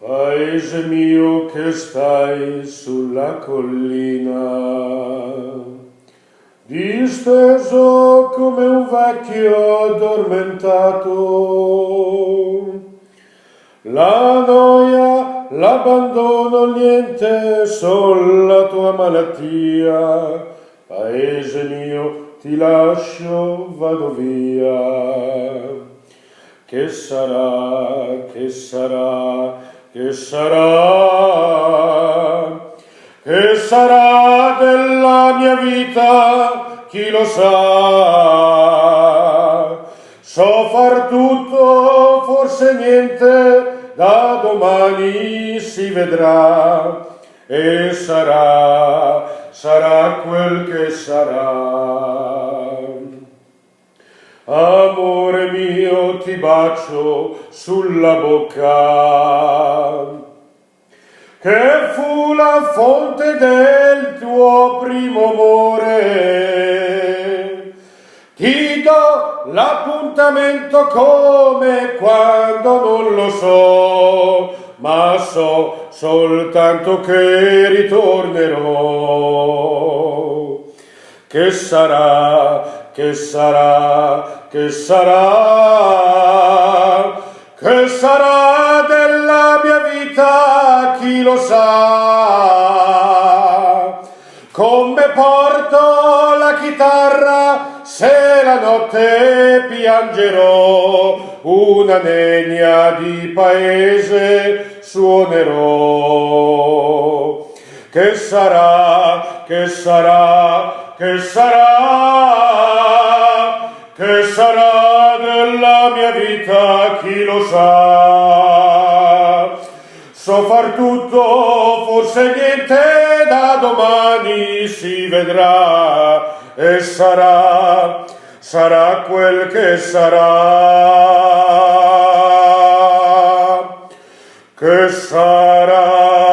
Paese mio che stai sulla collina, disteso come un vecchio addormentato, la noia, l'abbandono, niente, sol la tua malattia. Paese mio, ti lascio, vado via. Che sarà, che sarà, che sarà, che sarà della mia vita, chi lo sa? So far tutto, forse niente, da domani si vedrà, e sarà, sarà quel che sarà. Amore mio, ti bacio sulla bocca, che fu la fonte del tuo primo amore. Ti do l'appuntamento come quando non lo so, ma so soltanto che ritornerò. Che sarà, che sarà, che sarà, che sarà della mia vita, chi lo sa? Come porto la chitarra se la notte piangerò, una nenia di paese suonerò. Che sarà, che sarà, che sarà, che sarà della mia vita, chi lo sa? So far tutto, forse niente, da domani si vedrà, e sarà, sarà quel che sarà, che sarà.